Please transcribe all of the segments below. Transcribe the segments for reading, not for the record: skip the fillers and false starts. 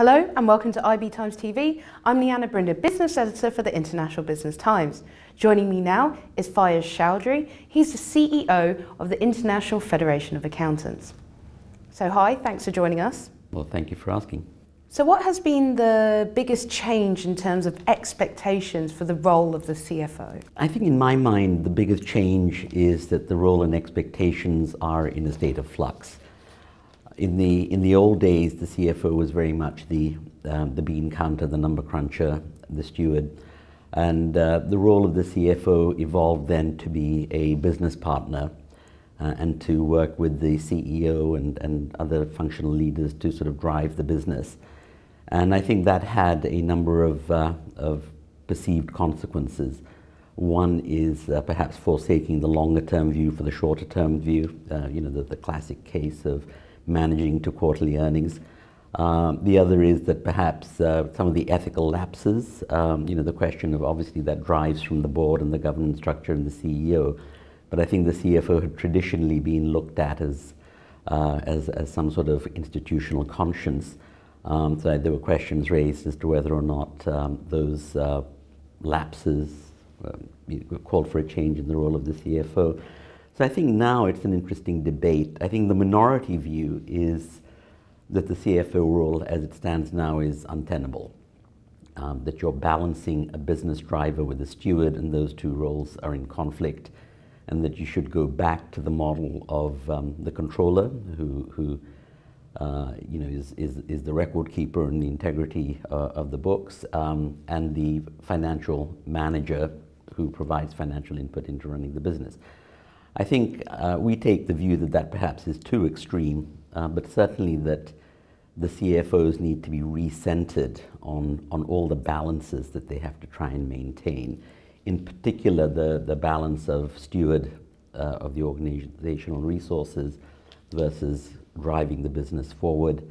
Hello and welcome to IBTimes TV. I'm Leanna Brinder, Business Editor for the International Business Times. Joining me now is Fayez Choudhury. He's the CEO of the International Federation of Accountants. So hi, thanks for joining us. Well, thank you for asking. So what has been the biggest change in terms of expectations for the role of the CFO? I think in my mind, the biggest change is that the role and expectations are in a state of flux. In the old days, the CFO was very much the bean counter, the number cruncher, the steward. And the role of the CFO evolved then to be a business partner and to work with the CEO and other functional leaders to sort of drive the business. And I think that had a number of perceived consequences. One is perhaps forsaking the longer term view for the shorter term view, the classic case of managing to quarterly earnings. The other is that perhaps some of the ethical lapses, the question of obviously that drives from the board and the governance structure and the CEO. But I think the CFO had traditionally been looked at as some sort of institutional conscience. So there were questions raised as to whether or not those lapses called for a change in the role of the CFO. So I think now it's an interesting debate. I think the minority view is that the CFO role as it stands now is untenable, that you're balancing a business driver with a steward and those two roles are in conflict, and that you should go back to the model of the controller who is the record keeper and the integrity of the books, and the financial manager who provides financial input into running the business. I think we take the view that that perhaps is too extreme, but certainly that the CFOs need to be recentered on all the balances that they have to try and maintain. In particular, the balance of steward of the organizational resources versus driving the business forward.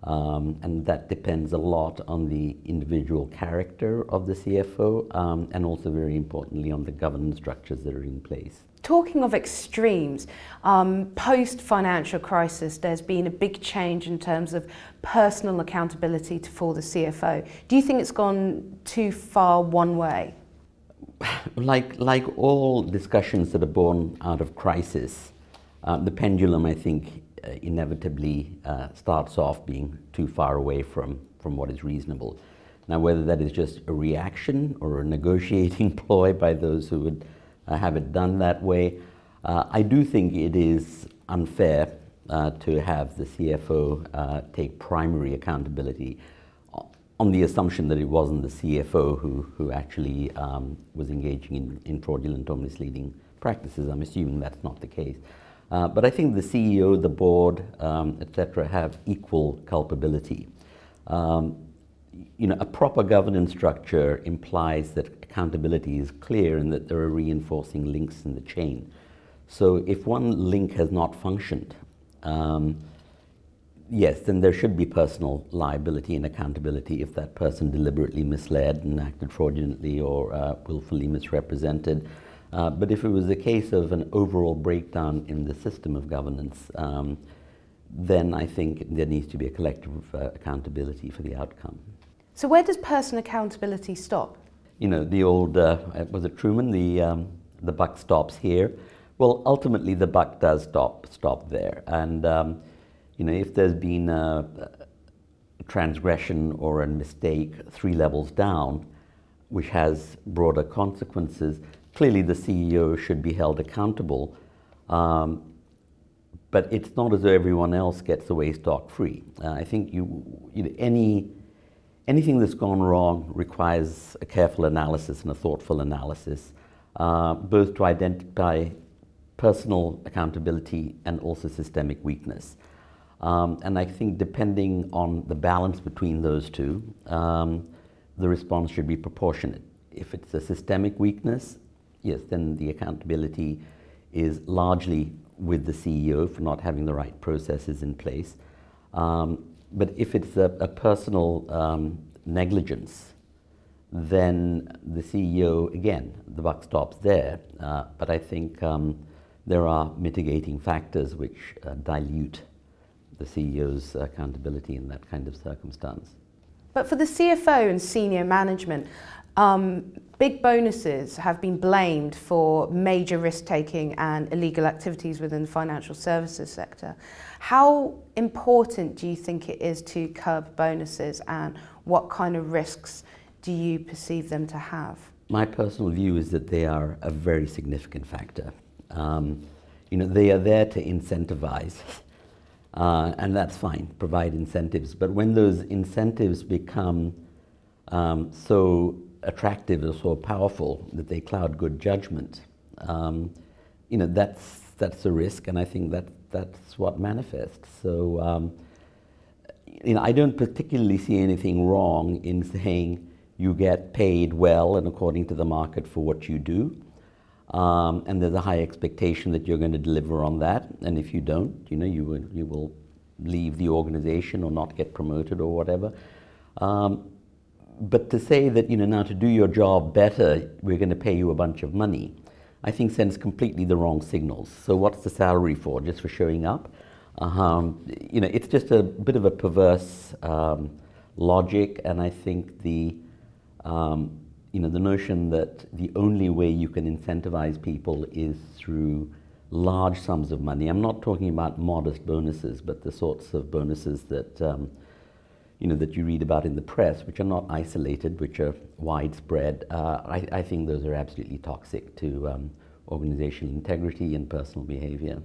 And that depends a lot on the individual character of the CFO and also very importantly on the governance structures that are in place. Talking of extremes, post-financial crisis, there's been a big change in terms of personal accountability for the CFO. Do you think it's gone too far one way? Like all discussions that are born out of crisis, the pendulum, I think, inevitably starts off being too far away from what is reasonable. Now, whether that is just a reaction or a negotiating ploy by those who would have it done that way, I do think it is unfair to have the CFO take primary accountability on the assumption that it wasn't the CFO who actually was engaging in fraudulent or misleading practices. I'm assuming that's not the case. But I think the CEO, the board, etc., have equal culpability. A proper governance structure implies that accountability is clear and that there are reinforcing links in the chain. So if one link has not functioned, yes, then there should be personal liability and accountability if that person deliberately misled and acted fraudulently or willfully misrepresented. But if it was a case of an overall breakdown in the system of governance, then I think there needs to be a collective accountability for the outcome. So where does personal accountability stop? The old, was it Truman, the buck stops here? Well, ultimately the buck does stop there. And, if there's been a transgression or a mistake 3 levels down, which has broader consequences, clearly the CEO should be held accountable, but it's not as though everyone else gets away scot-free. I think anything that's gone wrong requires a careful analysis and a thoughtful analysis, both to identify personal accountability and also systemic weakness. And I think depending on the balance between those two, the response should be proportionate. If it's a systemic weakness, yes, then the accountability is largely with the CEO for not having the right processes in place. But if it's a personal negligence, then the CEO, again, the buck stops there. But I think there are mitigating factors which dilute the CEO's accountability in that kind of circumstance. But for the CFO and senior management, big bonuses have been blamed for major risk-taking and illegal activities within the financial services sector. How important do you think it is to curb bonuses, and what kind of risks do you perceive them to have? My personal view is that they are a very significant factor. They are there to incentivize, and that's fine, provide incentives. But when those incentives become so attractive or so powerful that they cloud good judgment, that's a risk, and I think that's what manifests. So, I don't particularly see anything wrong in saying you get paid well and according to the market for what you do, and there's a high expectation that you're going to deliver on that. And if you don't, you will leave the organization or not get promoted or whatever. But to say that, now to do your job better, we're going to pay you a bunch of money, I think sends completely the wrong signals. So what's the salary for? Just for showing up? It's just a bit of a perverse logic, and I think the notion that the only way you can incentivize people is through large sums of money. I'm not talking about modest bonuses, but the sorts of bonuses that that you read about in the press, which are not isolated, which are widespread. I think those are absolutely toxic to organizational integrity and personal behavior.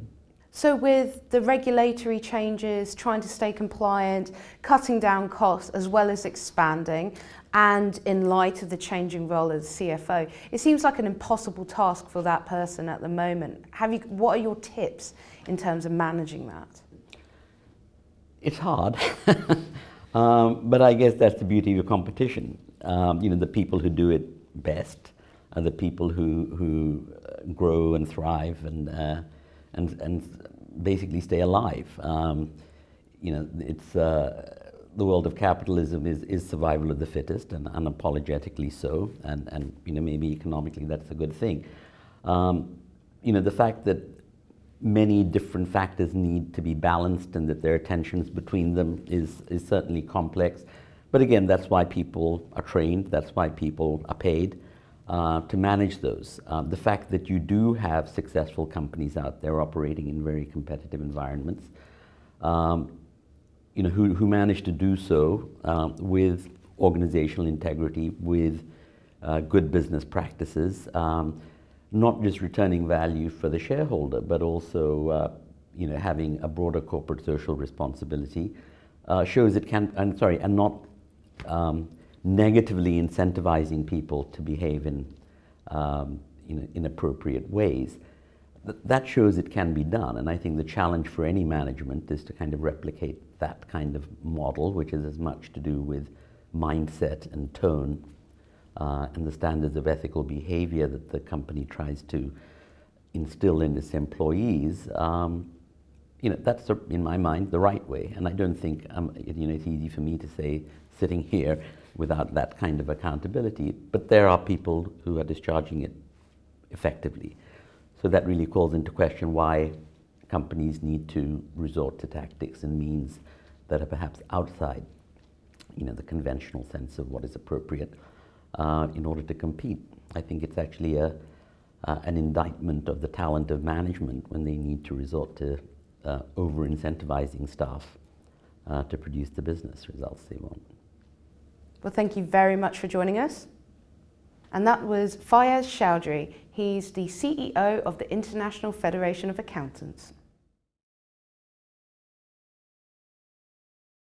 So with the regulatory changes, trying to stay compliant, cutting down costs as well as expanding, and in light of the changing role as CFO, it seems like an impossible task for that person at the moment. What are your tips in terms of managing that? It's hard. But I guess that's the beauty of competition. The people who do it best are the people who grow and thrive and basically stay alive. It's the world of capitalism is survival of the fittest, and unapologetically so. And maybe economically that's a good thing. The fact that many different factors need to be balanced and that there are tensions between them is certainly complex. But again, that's why people are trained, that's why people are paid to manage those. The fact that you do have successful companies out there operating in very competitive environments, who manage to do so with organizational integrity, with good business practices, not just returning value for the shareholder, but also having a broader corporate social responsibility, shows it can, and not negatively incentivizing people to behave in inappropriate ways. That shows it can be done, and I think the challenge for any management is to kind of replicate that kind of model, which is as much to do with mindset and tone and the standards of ethical behavior that the company tries to instill in its employees. That's, in my mind, the right way. And I don't think it's easy for me to say, sitting here, without that kind of accountability. But there are people who are discharging it effectively. So that really calls into question why companies need to resort to tactics and means that are perhaps outside, the conventional sense of what is appropriate in order to compete. I think it's actually an indictment of the talent of management when they need to resort to over-incentivizing staff to produce the business results they want. Well, thank you very much for joining us. And that was Fayez Choudhury. He's the CEO of the International Federation of Accountants.